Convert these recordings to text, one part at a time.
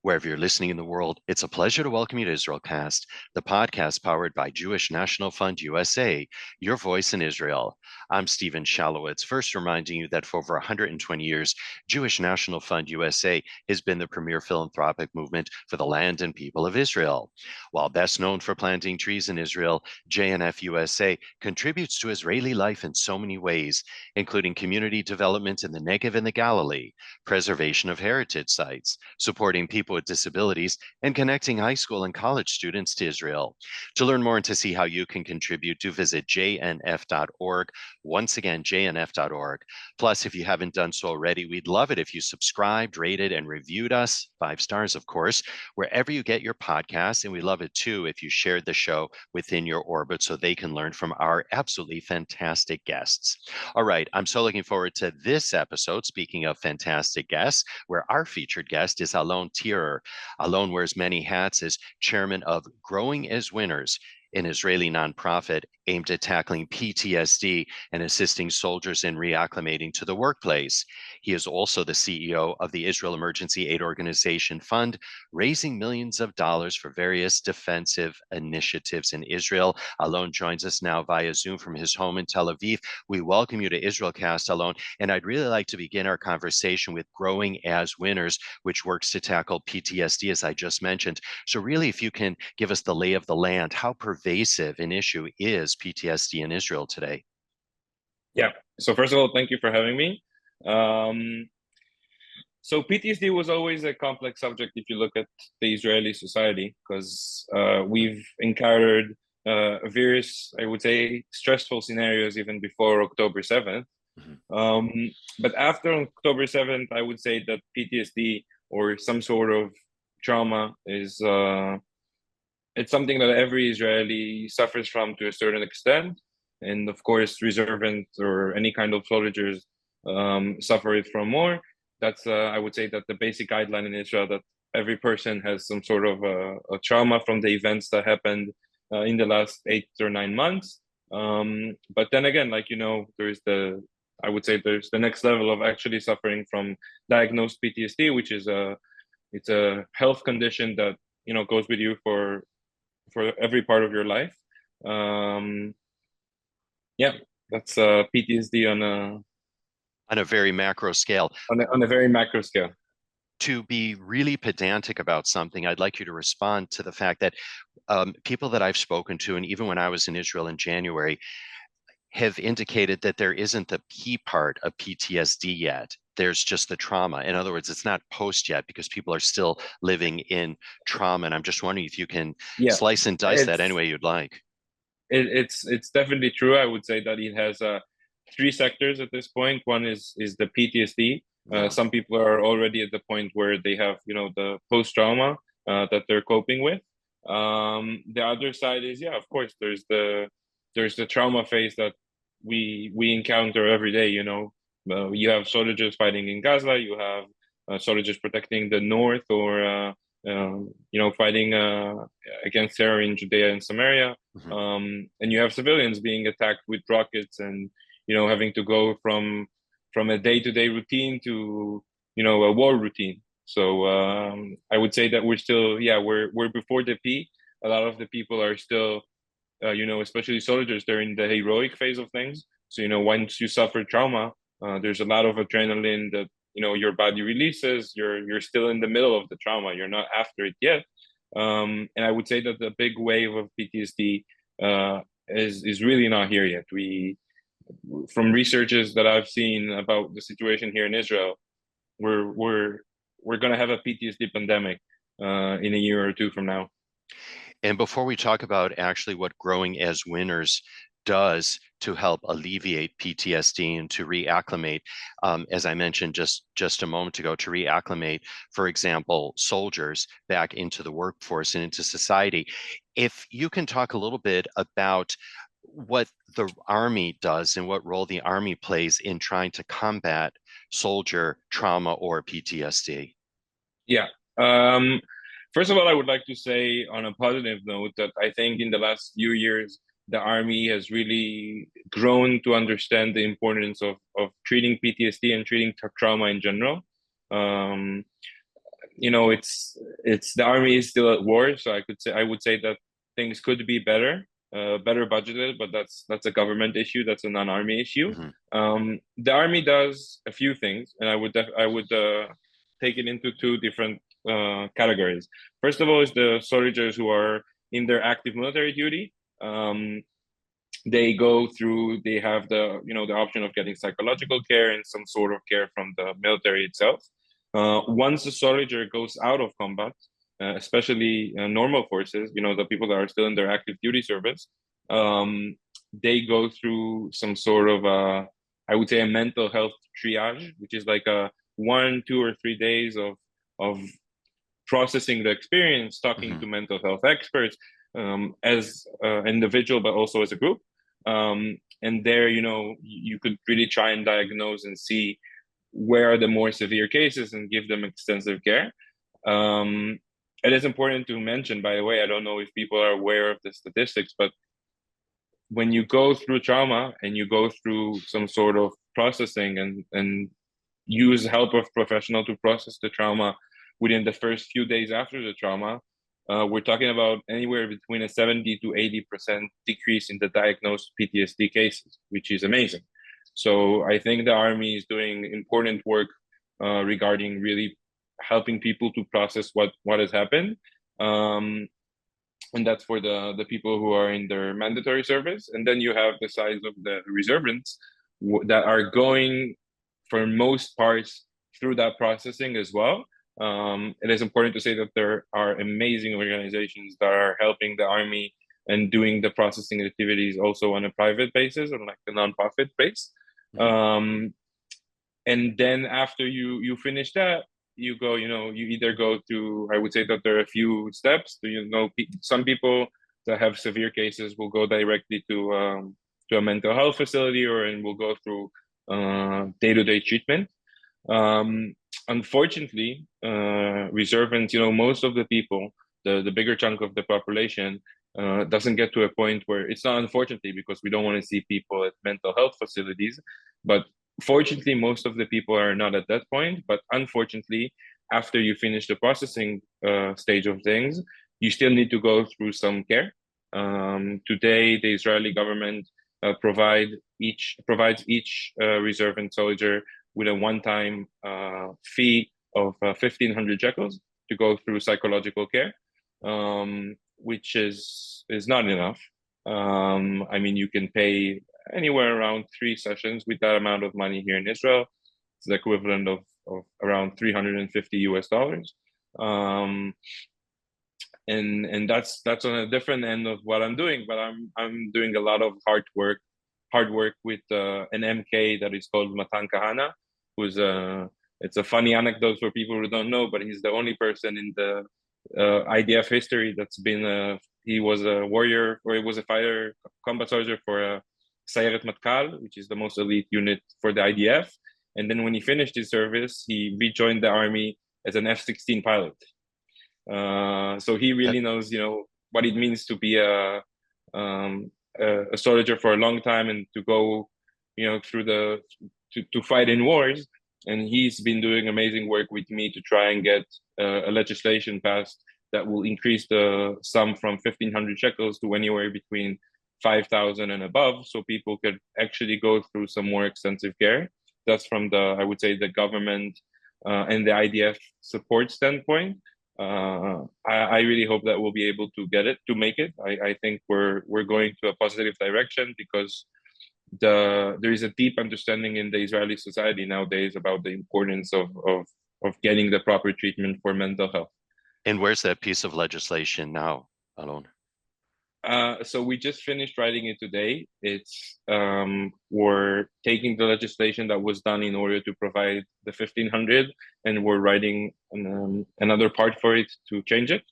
Wherever you're listening in the world, it's a pleasure to welcome you to IsraelCast, the podcast powered by Jewish National Fund USA, your voice in Israel. I'm Steven Shalowitz, first reminding you that for over 120 years, Jewish National Fund USA has been the premier philanthropic movement for the land and people of Israel. While best known for planting trees in Israel, JNF USA contributes to Israeli life in so many ways, including community development in the Negev and the Galilee, preservation of heritage sites, supporting people with disabilities, and connecting high school and college students to Israel. To learn more and to see how you can contribute, do visit jnf.org. Once again, jnf.org. Plus, if you haven't done so already, we'd love it if you subscribed, rated, and reviewed us, 5 stars, of course, wherever you get your podcasts. And we love it too if you shared the show within your orbit so they can learn from our absolutely fantastic guests. All right, I'm so looking forward to this episode. Speaking of fantastic guests, where our featured guest is Alon Tirer. Alon wears many hats as chairman of Growing as Winners, an Israeli nonprofit aimed at tackling PTSD and assisting soldiers in reacclimating to the workplace. He is also the CEO of the Israel Emergency Aid Organization Fund, raising millions of dollars for various defensive initiatives in Israel. Alon joins us now via Zoom from his home in Tel Aviv. We welcome you to IsraelCast, Alon, and I'd really like to begin our conversation with Growing as Winners, which works to tackle PTSD, as I just mentioned. So really, if you can give us the lay of the land, how pervasive an issue is PTSD in Israel today? Yeah. So first of all, thank you for having me. So PTSD was always a complex subject if you look at the Israeli society, because we've encountered various, I would say, stressful scenarios even before October 7th. But after October 7th, I would say that PTSD or some sort of trauma is it's something that every Israeli suffers from to a certain extent. And of course, reservists or any kind of soldiers suffer it from more. That's, I would say, that the basic guideline in Israel that every person has some sort of a trauma from the events that happened in the last 8 or 9 months. But then again, there's I would say there's the next level of actually suffering from diagnosed PTSD, which is it's a health condition that goes with you for every part of your life. Yeah, that's PTSD On a very macro scale. On a very macro scale. To be really pedantic about something, I'd like you to respond to the fact that people that I've spoken to, and even when I was in Israel in January, have indicated that there isn't the P part of PTSD yet. There's just the trauma. In other words, it's not post yet because people are still living in trauma. And I'm just wondering if you can slice and dice that any way you'd like. It's definitely true. I would say that it has 3 sectors at this point. One is the PTSD. Some people are already at the point where they have the post trauma that they're coping with. The other side is, of course, there's the trauma phase that we encounter every day. You have soldiers fighting in Gaza. You have soldiers protecting the north, or fighting against terror in Judea and Samaria. And you have civilians being attacked with rockets, and having to go from a day-to-day routine to a war routine. So I would say that we're still we're before the P. A lot of the people are still especially soldiers, they're in the heroic phase of things. So once you suffer trauma, there's a lot of adrenaline that your body releases. You're still in the middle of the trauma. You're not after it yet. And I would say that the big wave of PTSD is really not here yet. From researches that I've seen about the situation here in Israel, we're going to have a PTSD pandemic in a year or 2 from now. And before we talk about actually what Growing as Winners does to help alleviate PTSD and to reacclimate, as I mentioned just a moment ago, to reacclimate, for example, soldiers back into the workforce and into society. If you can talk a little bit about what the Army does and what role the Army plays in trying to combat soldier trauma or PTSD. Yeah. First of all, I would like to say on a positive note that I think in the last few years, the Army has really grown to understand the importance of treating PTSD and treating trauma in general. It's it's the army is still at war, so I would say that things could be better budgeted, but that's a government issue. That's a non-army issue. The army does a few things, and I would take it into two different categories. First of all, is the soldiers who are in their active military duty. They have the option of getting psychological care and some sort of care from the military itself. Once a soldier goes out of combat, especially normal forces, the people that are still in their active duty service, they go through some sort of I would say a mental health triage, which is like a 1, 2, or 3 days of processing the experience, talking to mental health experts, as an individual, but also as a group. And there, you could really try and diagnose and see where are the more severe cases and give them extensive care. It is important to mention, by the way, I don't know if people are aware of the statistics, but when you go through trauma and you go through some sort of processing and use help of professional to process the trauma within the first few days after the trauma, we're talking about anywhere between a 70 to 80% decrease in the diagnosed PTSD cases, which is amazing. So I think the army is doing important work regarding really helping people to process what has happened. And that's for the people who are in their mandatory service. And then you have the size of the reservists that are going, for most parts, through that processing as well. It is important to say that there are amazing organizations that are helping the army and doing the processing activities also on a private basis, or like the nonprofit base. And then after you finish that, you go, you either go to, I would say that there are a few steps. Some people that have severe cases will go directly to a mental health facility, and will go through day-to-day treatment. Unfortunately, reservants, most of the people, the bigger chunk of the population, doesn't get to a point where, it's not unfortunately, because we don't want to see people at mental health facilities, but fortunately, most of the people are not at that point. But unfortunately, after you finish the processing stage of things, you still need to go through some care. Today, the Israeli government provides each reservant soldier with a one-time fee of 1,500 shekels to go through psychological care, which is not enough. I mean, you can pay anywhere around 3 sessions with that amount of money here in Israel. It's the equivalent of around $350. And that's on a different end of what I'm doing, but I'm doing a lot of hard work with an MK that is called Matan Kahana, who's it's a funny anecdote for people who don't know, but he's the only person in the IDF history that's been he was a warrior, or he was a fighter combat soldier for Sayeret Matkal, which is the most elite unit for the IDF. And then when he finished his service, he rejoined the army as an F-16 pilot. So he really knows, what it means to be a soldier for a long time, and to go, through to fight in wars. And he's been doing amazing work with me to try and get a legislation passed that will increase the sum from 1,500 shekels to anywhere between 5,000 and above, so people could actually go through some more extensive care. That's from I would say, the government and the IDF support standpoint. I really hope that we'll be able to make it. I think we're going to a positive direction, because there is a deep understanding in the Israeli society nowadays about the importance of getting the proper treatment for mental health. And where's that piece of legislation now, Alon? So we just finished writing it today. It's we're taking the legislation that was done in order to provide the 1,500, and we're writing another part for it to change it.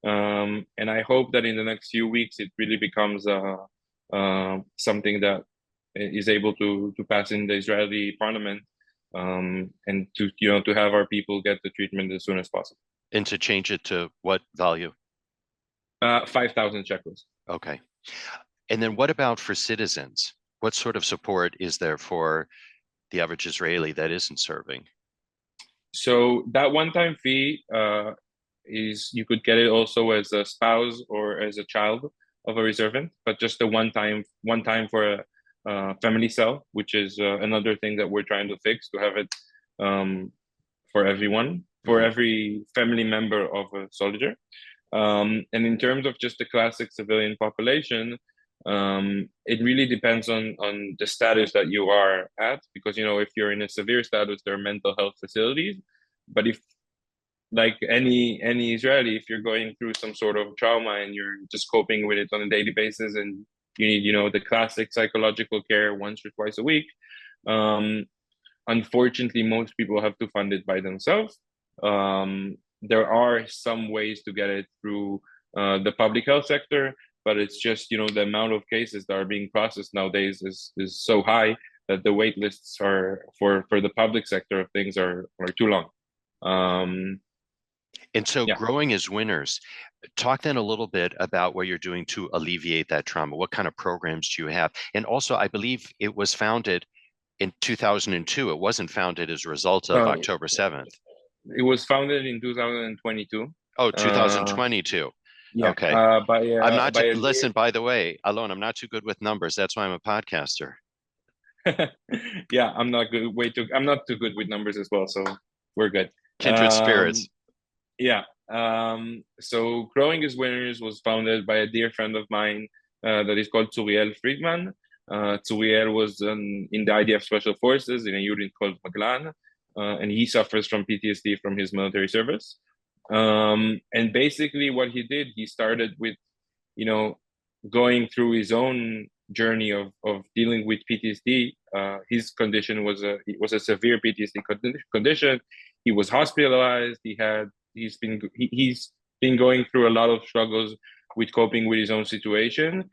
And I hope that in the next few weeks it really becomes something that is able to pass in the Israeli parliament, and to have our people get the treatment as soon as possible. And to change it to what value? 5,000 shekels. Okay. And then what about for citizens? What sort of support is there for the average Israeli that isn't serving? So that one-time fee is you could get it also as a spouse or as a child of a reservant, but just a one time for a family cell, which is another thing that we're trying to fix, to have it for everyone, for Mhm. every family member of a soldier. And in terms of just the classic civilian population, it really depends on the status that you are at, because if you're in a severe status, there are mental health facilities. But if, like any Israeli, if you're going through some sort of trauma and you're just coping with it on a daily basis, and you need the classic psychological care once or twice a week, um, unfortunately, most people have to fund it by themselves. There are some ways to get it through the public health sector, but it's just the amount of cases that are being processed nowadays is so high that the wait lists are for the public sector of things are too long. And so Yeah. growing as winners, talk then a little bit about what you're doing to alleviate that trauma. What kind of programs do you have? And also, I believe it was founded in 2002. It wasn't founded as a result of Uh, October 7th. it was founded in 2022. Oh, Uh, 2022. yeah, Okay. I'm not, by a dear. listen, by the way, Alon, I'm not too good with numbers. That's why I'm a podcaster. Yeah, I'm not too good with numbers as well, so we're good. Kindred Um, spirits. yeah. So Growing as Winners was founded by a dear friend of mine that is called Zuriel Friedman. Zuriel was in the IDF Special Forces in a unit called Maglan, and he suffers from PTSD from his military service. And basically, what he did, he started with, you know, going through his own journey of dealing with PTSD. His condition was a severe PTSD condition. He was hospitalized. He's been going through a lot of struggles with coping with his own situation.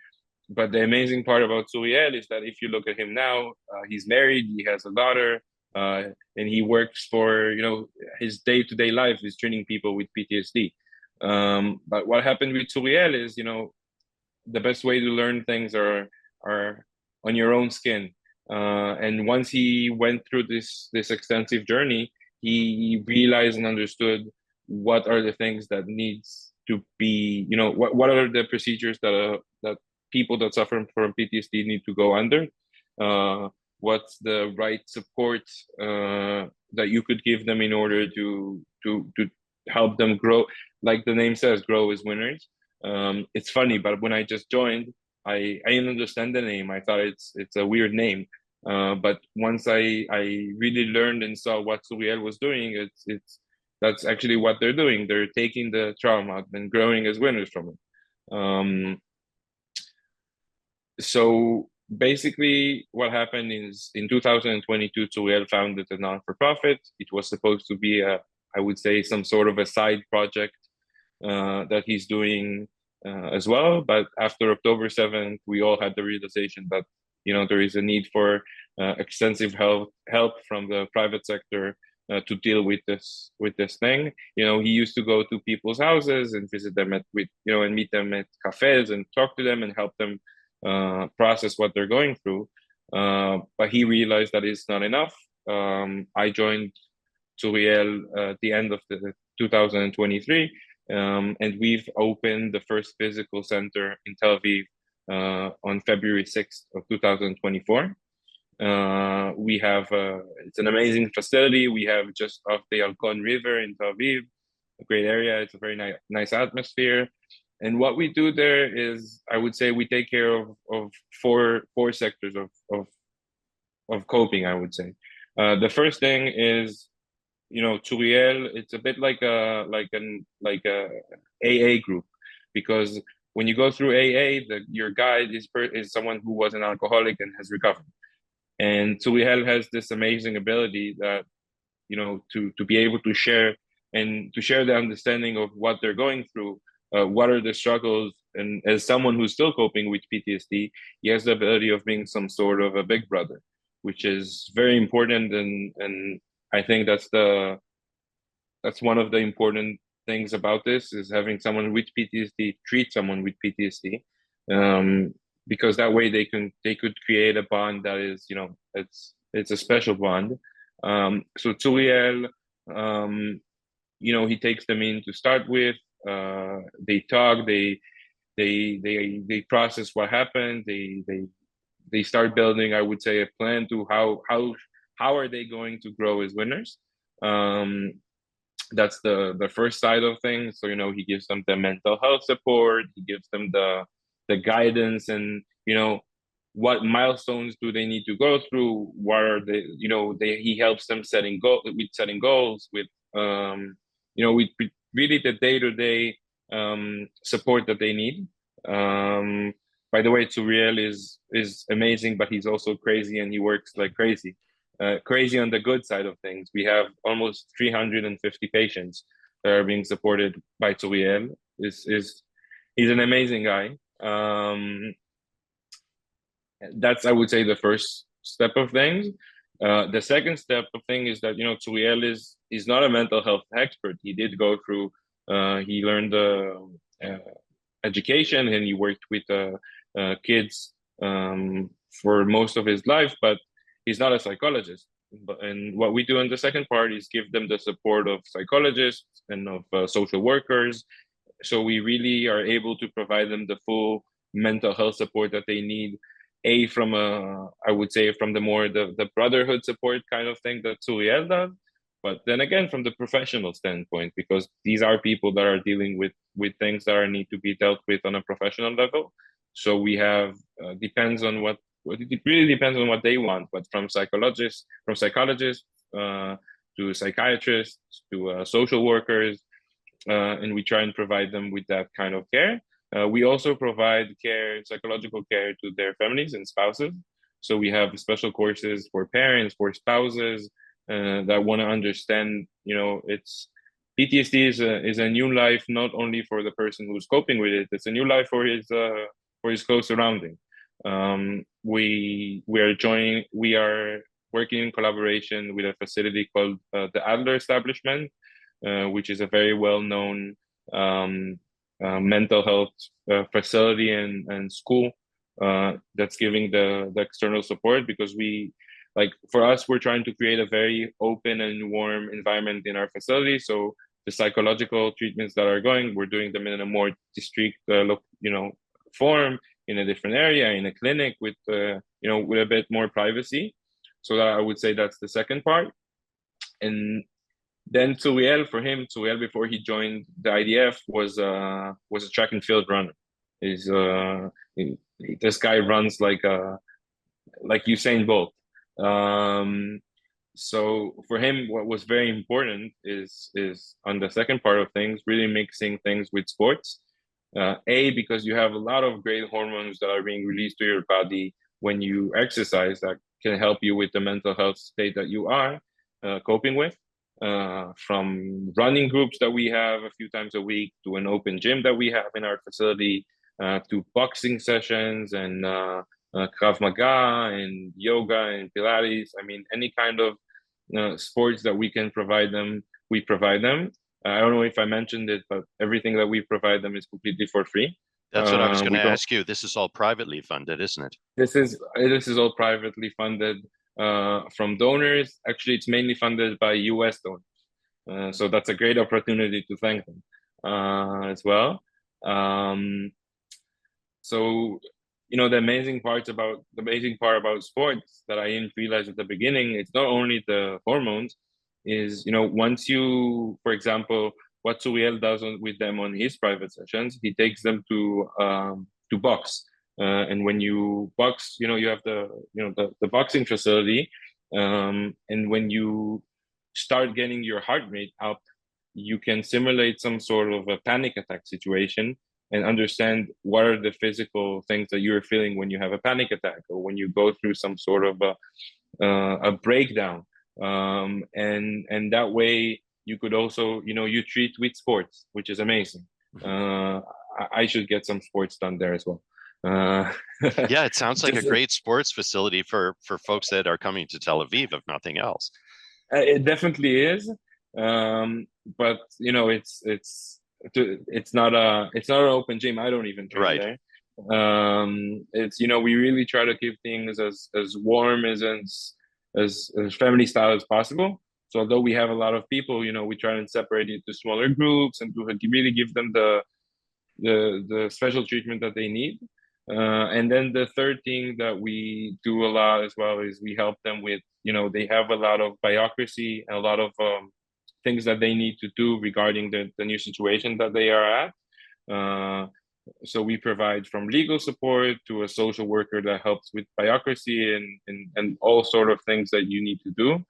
But the amazing part about Suriel is that if you look at him now, he's married, he has a daughter, and he works for, his day-to-day life is treating people with PTSD. But what happened with Suriel is, the best way to learn things are on your own skin. And once he went through this extensive journey, he realized and understood what are the things that needs to be, what are the procedures that people that suffer from PTSD need to go under. What's the right support that you could give them in order to help them grow, like the name says, grow as winners. It's funny, but when I just joined, I didn't understand the name. I thought it's a weird name. But once I really learned and saw what Suriel was doing, that's actually what they're doing. They're taking the trauma and growing as winners from it. So basically, what happened is in 2022, Suriel founded a non-for-profit. It was supposed to be I would say, some sort of a side project that he's doing as well. But after October 7th, we all had the realization that there is a need for extensive help from the private sector to deal with this thing. He used to go to people's houses and visit them and meet them at cafes and talk to them and help them process what they're going through. But he realized that it's not enough. I joined Zuriel at the end of the 2023, and we've opened the first physical center in Tel Aviv on February 6th of 2024. We have it's an amazing facility. We have just off the Yalkon River in Tel Aviv, a great area. It's a very nice atmosphere. And what we do there is, I would say, we take care of four sectors of coping, I would say. The first thing is, Turiel, it's a bit like a AA group, because when you go through AA, your guide is someone who was an alcoholic and has recovered. And Turiel has this amazing ability that, to be able to share the understanding of what they're going through, what are the struggles, and as someone who's still coping with PTSD, he has the ability of being some sort of a big brother, which is very important, and I think that's one of the important things about this, is having someone with PTSD treat someone with PTSD, because that way they could create a bond that is, it's a special bond. So Turiel, he takes them in to start with. They talk, they process what happened. They start building, I would say, a plan to how are they going to grow as winners. That's the first side of things. So he gives them the mental health support, he gives them the guidance, and what milestones do they need to go through, what are he helps them setting goals with with really the day-to-day support that they need. By the way, Turiel is amazing, but he's also crazy, and he works like crazy. Crazy on the good side of things. We have almost 350 patients that are being supported by Turiel. He's an amazing guy. That's, I would say, the first step of things. The second step of thing is that Turiel is not a mental health expert. He did go through. He learned education, and he worked with kids for most of his life, but he's not a psychologist. And what we do in the second part is give them the support of psychologists and of social workers. So we really are able to provide them the full mental health support that they need. From I would say, from the brotherhood support kind of thing that Turiel does, but then again from the professional standpoint, because these are people that are dealing with things that need to be dealt with on a professional level. So we have depends on what it really depends on what they want, but from psychologists to psychiatrists to social workers, and we try and provide them with that kind of care. We also provide psychological care to their families and spouses. So we have special courses for parents, for spouses that want to understand, it's PTSD is a new life, not only for the person who's coping with it, it's a new life for his close surrounding. We are working in collaboration with a facility called the Adler Establishment, which is a very well-known mental health facility and school that's giving the external support, because for us, we're trying to create a very open and warm environment in our facility. So the psychological treatments that are going, we're doing them in a more discreet form, in a different area, in a clinic with with a bit more privacy. So that, I would say, that's the second part. And then Turiel, before he joined the IDF, was a track and field runner. This guy runs like Usain Bolt. So for him, what was very important is on the second part of things, really mixing things with sports. Because you have a lot of great hormones that are being released to your body when you exercise that can help you with the mental health state that you are coping with. From running groups that we have a few times a week, to an open gym that we have in our facility, to boxing sessions and Krav Maga and yoga and Pilates. I mean, any kind of sports that we can provide them, we provide them. I don't know if I mentioned it, but everything that we provide them is completely for free. That's what I was going to ask you. This is all privately funded, isn't it? This is all privately funded from donors. Actually, it's mainly funded by US donors. So that's a great opportunity to thank them as well. So the amazing part about sports that I didn't realize at the beginning, it's not only the hormones. Is once you, for example, what Turiel does with them on his private sessions, he takes them to box, and when you box, you have the boxing facility, and when you start getting your heart rate up, you can simulate some sort of a panic attack situation and understand what are the physical things that you're feeling when you have a panic attack, or when you go through some sort of a breakdown. And that way you could also, you treat with sports, which is amazing. I should get some sports done there as well. Yeah, it sounds like a great sports facility for folks that are coming to Tel Aviv, if nothing else. It definitely is. But it's not an open gym. I don't even train right there. It's we really try to keep things as warm as family style as possible. So although we have a lot of people, we try and separate it into smaller groups and to really give them the special treatment that they need. And then the third thing that we do a lot as well is we help them with, they have a lot of bureaucracy and a lot of things that they need to do regarding the new situation that they are at. So we provide from legal support to a social worker that helps with bureaucracy and all sort of things that you need to do.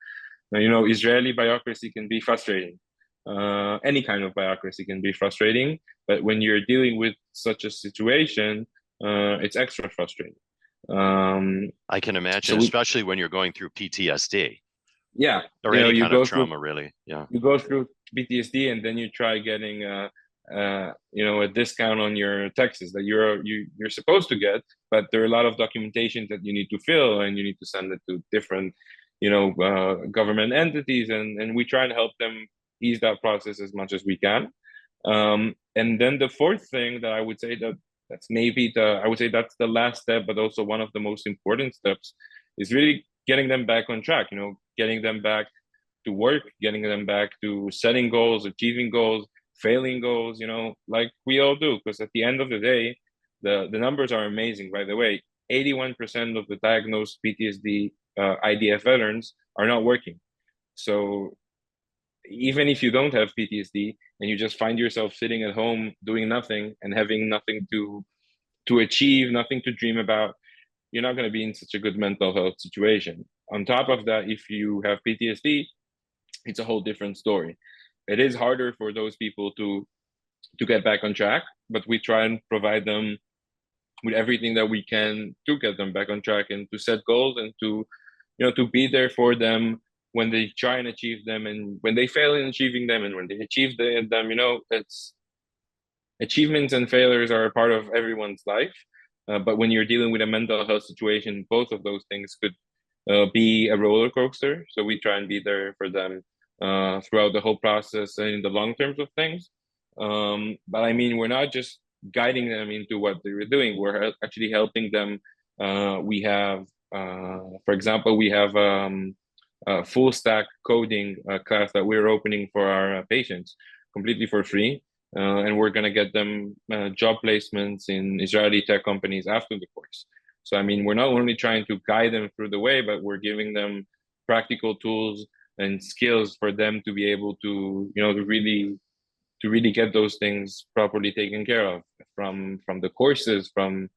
Now, Israeli bureaucracy can be frustrating. Any kind of bureaucracy can be frustrating, but when you're dealing with such a situation, it's extra frustrating. I can imagine, especially when you're going through PTSD. Yeah, or any kind of trauma, really. Yeah, you go through PTSD, and then you try getting a discount on your taxes that you're supposed to get, but there are a lot of documentation that you need to fill, and you need to send it to different government entities, and we try and help them ease that process as much as we can. And then the fourth thing that I would say that's maybe I would say that's the last step, but also one of the most important steps, is really getting them back on track, getting them back to work, getting them back to setting goals, achieving goals, failing goals, like we all do. Because at the end of the day, the numbers are amazing, by the way. 81% of the diagnosed PTSD IDF veterans are not working. So even if you don't have PTSD and you just find yourself sitting at home doing nothing and having nothing to achieve, nothing to dream about, you're not going to be in such a good mental health situation. On top of that, if you have PTSD, it's a whole different story. It is harder for those people to get back on track, but we try and provide them with everything that we can to get them back on track and to set goals and to be there for them when they try and achieve them, and when they fail in achieving them, and when they achieve them. It's achievements and failures are a part of everyone's life. But when you're dealing with a mental health situation, both of those things could be a roller coaster. So we try and be there for them throughout the whole process and in the long terms of things. But I mean, we're not just guiding them into what they're doing. We're actually helping them. We have, for example, we have a full stack coding class that we're opening for our patients completely for free. And we're going to get them job placements in Israeli tech companies after the course. So, I mean, we're not only trying to guide them through the way, but we're giving them practical tools and skills for them to be able to, to really get those things properly taken care of, from the courses, from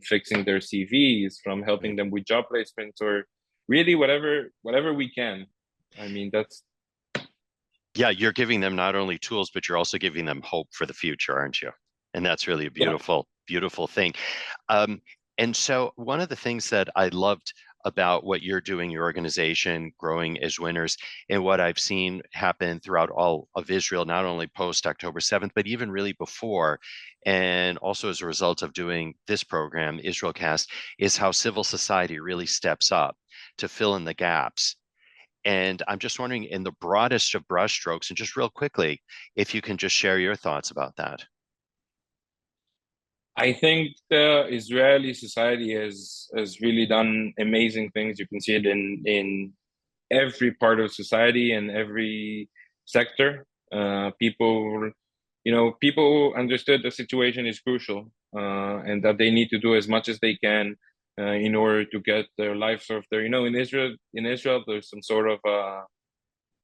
fixing their CVs, from helping them with job placements, or really whatever we can. I mean, that's. Yeah, you're giving them not only tools, but you're also giving them hope for the future, aren't you? And that's really a beautiful, beautiful thing. And so one of the things that I loved about what you're doing, your organization, Growing as Winners, and what I've seen happen throughout all of Israel, not only post October 7th, but even really before, and also as a result of doing this program, IsraelCast, is how civil society really steps up to fill in the gaps. And I'm just wondering, in the broadest of brushstrokes, and just real quickly, if you can just share your thoughts about that. I think the Israeli society has really done amazing things. You can see it in every part of society and every sector. People understood the situation is crucial, and that they need to do as much as they can in order to get their life sort of there. In Israel, there's some sort of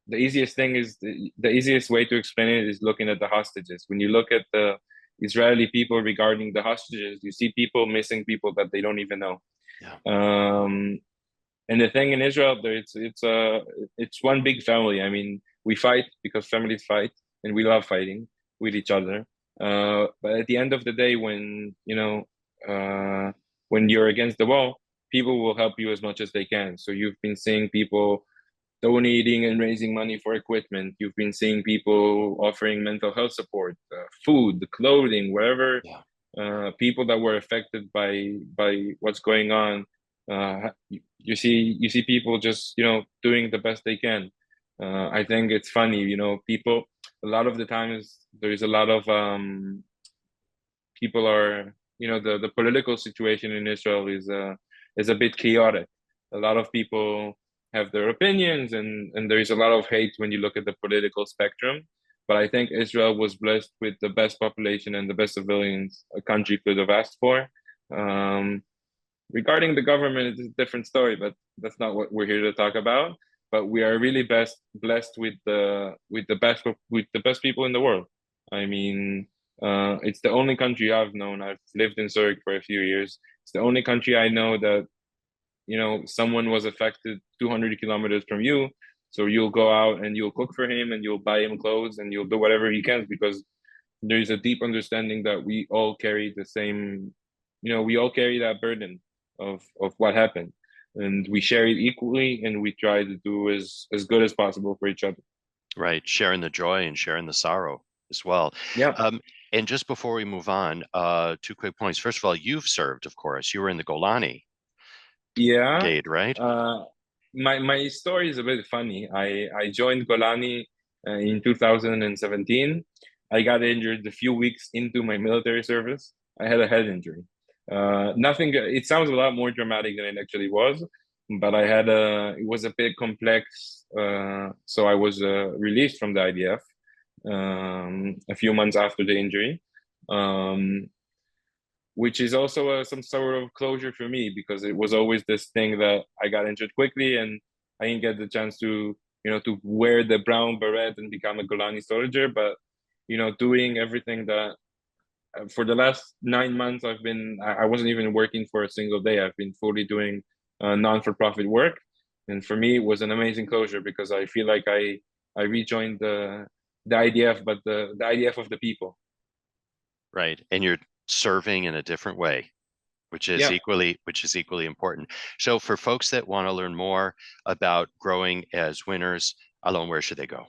the easiest thing is the easiest way to explain it is looking at the hostages. When you look at the Israeli people regarding the hostages, you see people missing people that they don't even know. Yeah. And the thing in Israel, it's one big family. I mean, we fight because families fight, and we love fighting with each other. But at the end of the day, when you're against the wall, people will help you as much as they can. So you've been seeing people donating and raising money for equipment. You've been seeing people offering mental health support, food, clothing, whatever. Yeah. People that were affected by what's going on. You see people just doing the best they can. I think it's funny, people. A lot of the times there's a lot of people are the political situation in Israel is a bit chaotic. A lot of people have their opinions, and there's a lot of hate when you look at the political spectrum. But I think Israel was blessed with the best population and the best civilians a country could have asked for. Um, Regarding the government, it's a different story, but that's not what we're here to talk about. But we are really blessed with the best people in the world. I mean, it's the only country I've known. I've lived in Zurich for a few years. It's the only country I know that, someone was affected 200 kilometers from you. So you'll go out and you'll cook for him and you'll buy him clothes and you'll do whatever he can, because there's a deep understanding that we all carry the same, we all carry that burden of what happened, and we share it equally, and we try to do as good as possible for each other. Right. Sharing the joy and sharing the sorrow as well. Yeah. And just before we move on, two quick points. First of all, you've served, of course. You were in the Golani Yeah. Brigade, right? My story is a bit funny. I joined Golani in 2017. I got injured a few weeks into my military service. I had a head injury. Nothing. It sounds a lot more dramatic than it actually was, but it was a bit complex. So I was released from the IDF a few months after the injury. Which is also some sort of closure for me, because it was always this thing that I got injured quickly and I didn't get the chance to, to wear the brown beret and become a Golani soldier. But, doing everything that for the last 9 months, I wasn't even working for a single day. I've been fully doing non-for-profit work. And for me, it was an amazing closure, because I feel like I rejoined the IDF, but the IDF of the people. Right. And you're serving in a different way, which is Yeah. equally important. So for folks that want to learn more about growing as winners, Alon, where should they go?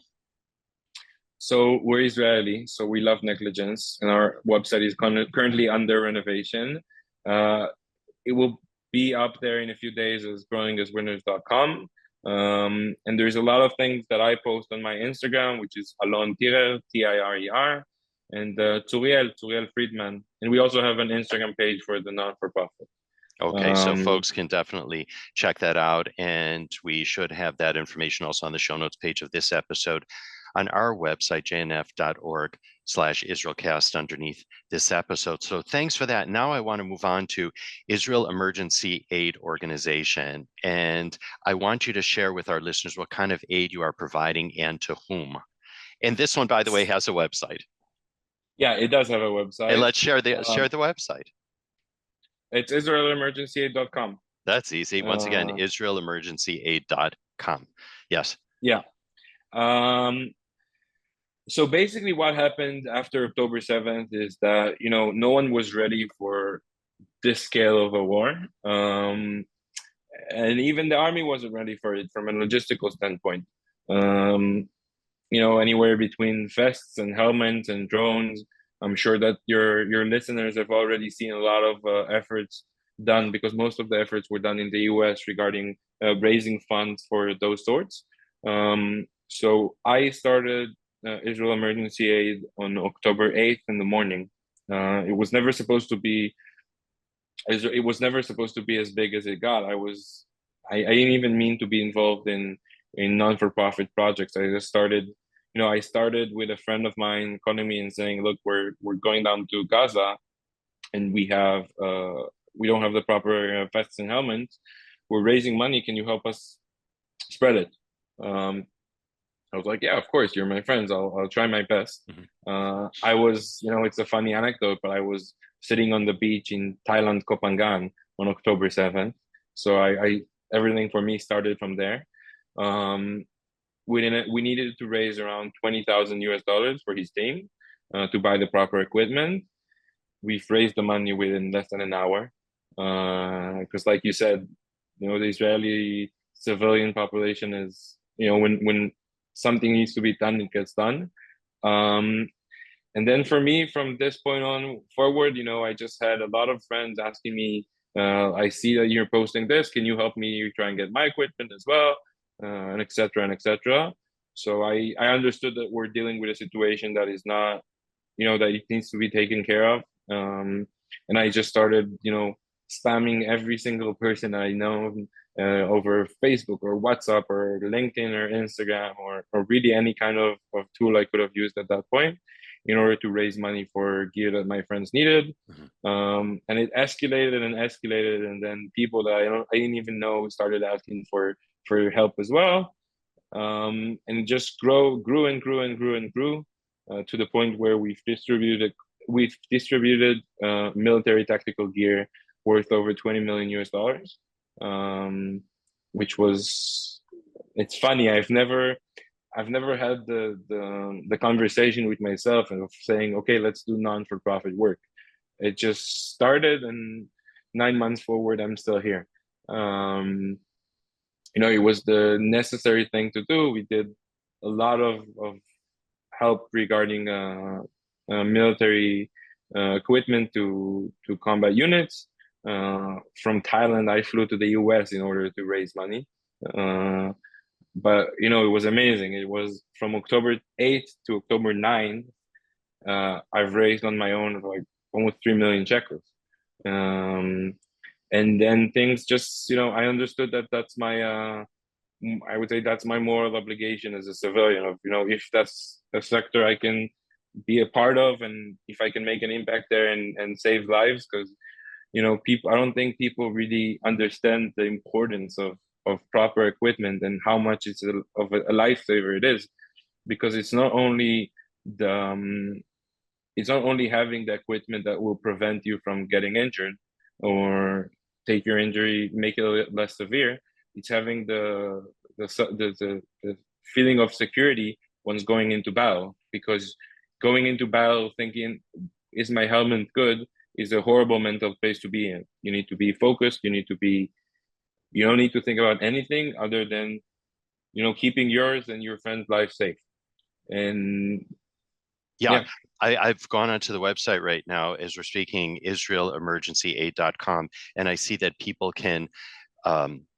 So we're Israeli, so we love negligence, and our website is currently under renovation. It will be up there in a few days as growingaswinners.com. And there's a lot of things that I post on my Instagram, which is Alon Tirer, Tirer, and Turiel Friedman. And we also have an Instagram page for the non-for-profit. Okay, so folks can definitely check that out. And we should have that information also on the show notes page of this episode on our website, jnf.org/IsraelCast, underneath this episode. So thanks for that. Now I want to move on to Israel Emergency Aid Organization. And I want you to share with our listeners what kind of aid you are providing and to whom. And this one, by the way, has a website. Yeah, it does have a website. And let's share the website. It's IsraelEmergencyAid.com. That's easy. Once again, IsraelEmergencyAid.com. Yes. Yeah. So basically what happened after October 7th is that, no one was ready for this scale of a war. And even the army wasn't ready for it from a logistical standpoint. Anywhere between vests and helmets and drones. I'm sure that your listeners have already seen a lot of efforts done, because most of the efforts were done in the US regarding raising funds for those sorts. So I started Israel Emergency Aid on October 8th in the morning. It was never supposed to be as big as it got. I didn't even mean to be involved in non-for-profit projects. I just started, I started with a friend of mine calling me and saying, look, we're going down to Gaza, and we don't have the proper vests and helmets. We're raising money. Can you help us spread it? I was like, yeah, of course, you're my friends. I'll try my best. Mm-hmm. I was, it's a funny anecdote, but I was sitting on the beach in Thailand, Koh Phangan on October 7th. So I everything for me started from there. We needed to raise around $20,000 for his team to buy the proper equipment. We've raised the money within less than an hour. Because like you said, the Israeli civilian population is, when something needs to be done, it gets done. And then for me, from this point on forward, I just had a lot of friends asking me, I see that you're posting this. Can you help me try and get my equipment as well? And et cetera, and et cetera. So I understood that we're dealing with a situation that is not, that it needs to be taken care of. And I just started, spamming every single person I know over Facebook or WhatsApp or LinkedIn or Instagram or really any kind of tool I could have used at that point in order to raise money for gear that my friends needed. And it escalated and escalated, and then people that I didn't even know started asking for help as well. And it just grew and grew and grew and grew to the point where we've distributed military tactical gear worth over 20 million US dollars, which was, it's funny. I've never had the conversation with myself of saying, okay, let's do non-for-profit work. It just started, and 9 months forward, I'm still here. It was the necessary thing to do. We did a lot of help regarding military equipment to combat units. From Thailand, I flew to the US in order to raise money. But it was amazing. It was from October 8th to October 9th. I've raised on my own like almost 3 million shekels. And then things just, I understood that that's my, I would say that's my moral obligation as a civilian of, if that's a sector I can be a part of, and if I can make an impact there and save lives, because, I don't think people really understand the importance of proper equipment and how much of a lifesaver it is, because it's not only having the equipment that will prevent you from getting injured or take your injury, make it a little less severe. It's having the feeling of security once going into battle, because going into battle thinking, is my helmet good, is a horrible mental place to be in. You need to be focused. You don't need to think about anything other than, keeping yours and your friend's life safe. And yeah. I've gone onto the website right now as we're speaking, IsraelEmergencyAid.com, and I see that people can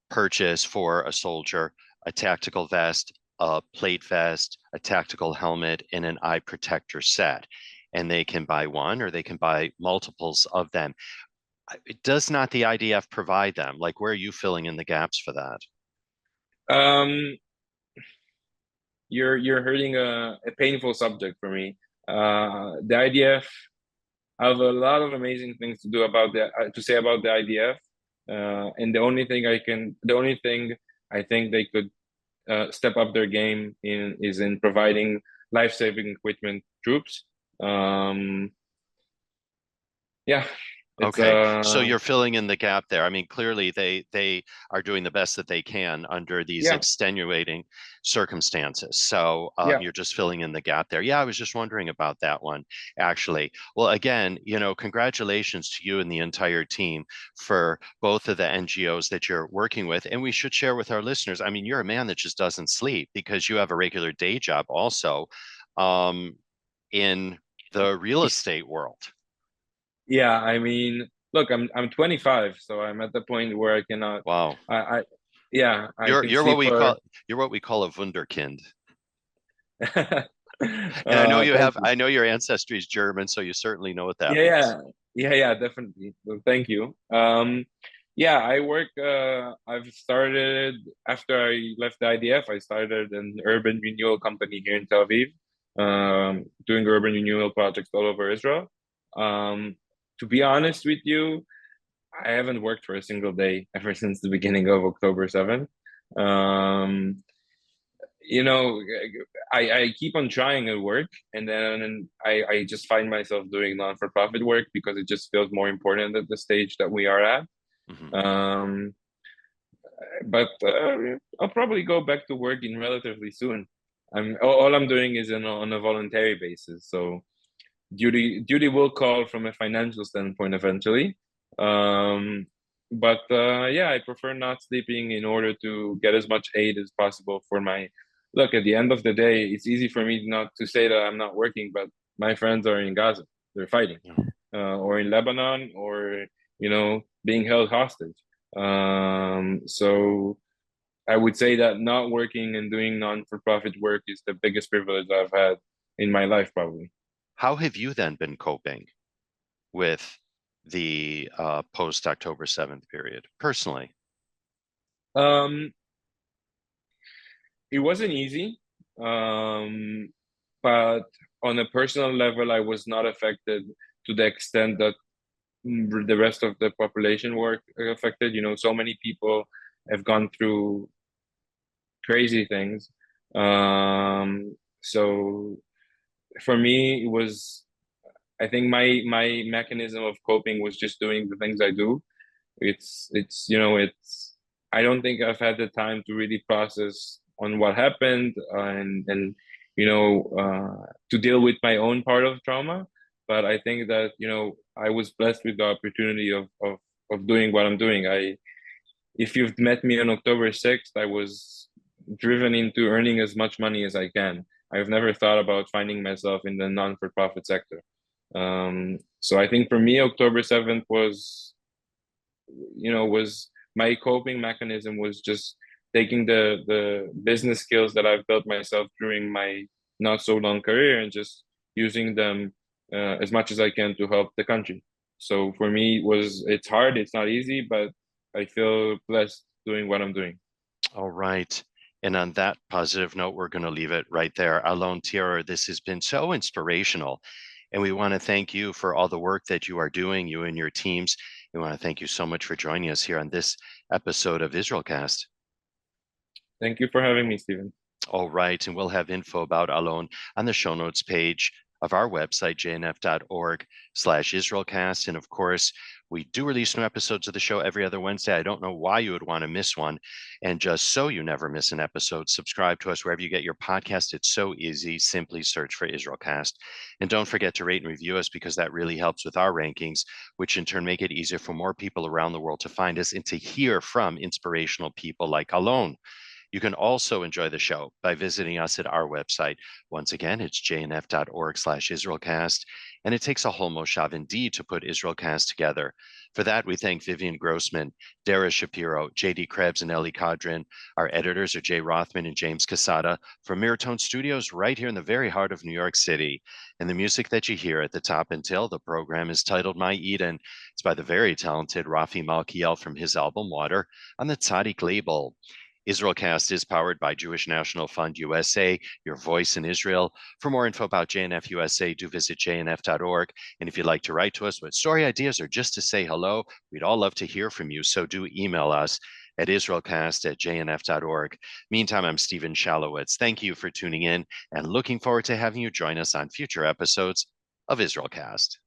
purchase for a soldier a tactical vest, a plate vest, a tactical helmet, and an eye protector set. And they can buy one or they can buy multiples of them. Does not the IDF provide them? Like, where are you filling in the gaps for that? um, you're hurting a painful subject for me. The IDF have a lot of amazing things to say about the IDF, and the only thing I think they could step up their game is in providing life-saving equipment troops. Yeah, it's Okay, so you're filling in the gap there. I mean, clearly they are doing the best that they can under these yeah, extenuating circumstances. So yeah. you're just filling in the gap there. Yeah, I was just wondering about that one, actually. Well, again, congratulations to you and the entire team for both of the NGOs that you're working with. And we should share with our listeners. I mean, you're a man that just doesn't sleep because you have a regular day job also in the real estate world. Yeah, I mean, look, I'm 25, so I'm at the point where I cannot. Wow. Yeah, I You're can you're what sleep we for. call you're what we call a wunderkind. And Thank you. I know your ancestry is German, so you certainly know what that Yeah, means. yeah, definitely. Well, thank you. Yeah, I work. I've started after I left the IDF. I started an urban renewal company here in Tel Aviv, doing urban renewal projects all over Israel. To be honest with you, I haven't worked for a single day ever since the beginning of October 7th. Um, you know, I keep on trying at work, and then I just find myself doing non-for-profit work because it just feels more important at the stage that we are at. Mhm. Um, but I'll probably go back to working relatively soon. All I'm doing is on a voluntary basis, so duty will call from a financial standpoint eventually. Um, but yeah, I prefer not sleeping in order to get as much aid as possible for my look. At the end of the day, it's easy for me not to say that I'm not working, but my friends are in Gaza, they're fighting, Yeah. or in Lebanon, or being held hostage. So I would say that not working and doing non-for-profit work is the biggest privilege I've had in my life, probably. How have you then been coping with the post October 7th period personally? Um, it wasn't easy, but on a personal level, I was not affected to the extent that the rest of the population were affected. You know, so many people have gone through crazy things. So for me, it was, I think my mechanism of coping was just doing the things I do. It's I don't think I've had the time to really process on what happened, and to deal with my own part of trauma. But I think that I was blessed with the opportunity of doing what I'm doing. If you've met me on October 6th, I was driven into earning as much money as I can. I've never thought about finding myself in the non-for-profit sector. So I think for me, October 7th was my coping mechanism, was just taking the business skills that I've built myself during my not so long career and just using them as much as I can to help the country. So for me, it's hard, it's not easy, but I feel blessed doing what I'm doing. All right. And on that positive note, we're going to leave it right there. Alon Tirer, this has been so inspirational. And we want to thank you for all the work that you are doing, you and your teams. We want to thank you so much for joining us here on this episode of IsraelCast. Thank you for having me, Steven. All right. And we'll have info about Alon on the show notes page of our website, jnf.org/IsraelCast. And of course, we do release new episodes of the show every other Wednesday. I don't know why you would want to miss one. And just so you never miss an episode, subscribe to us wherever you get your podcast. It's so easy. Simply search for IsraelCast. And don't forget to rate and review us, because that really helps with our rankings, which in turn make it easier for more people around the world to find us and to hear from inspirational people like Alon. You can also enjoy the show by visiting us at our website. Once again, it's jnf.org/IsraelCast, and it takes a whole moshav indeed to put IsraelCast together. For that, we thank Vivian Grossman, Dara Shapiro, JD Krebs, and Ellie Cadrin. Our editors are Jay Rothman and James Casada from Miratone Studios right here in the very heart of New York City. And the music that you hear at the top until the program is titled My Eden. It's by the very talented Rafi Malkiel from his album Water on the Tzaddik label. IsraelCast is powered by Jewish National Fund USA, your voice in Israel. For more info about JNF USA, do visit jnf.org. And if you'd like to write to us with story ideas or just to say hello, we'd all love to hear from you. So do email us at IsraelCast@jnf.org. Meantime, I'm Steven Shalowitz. Thank you for tuning in and looking forward to having you join us on future episodes of IsraelCast.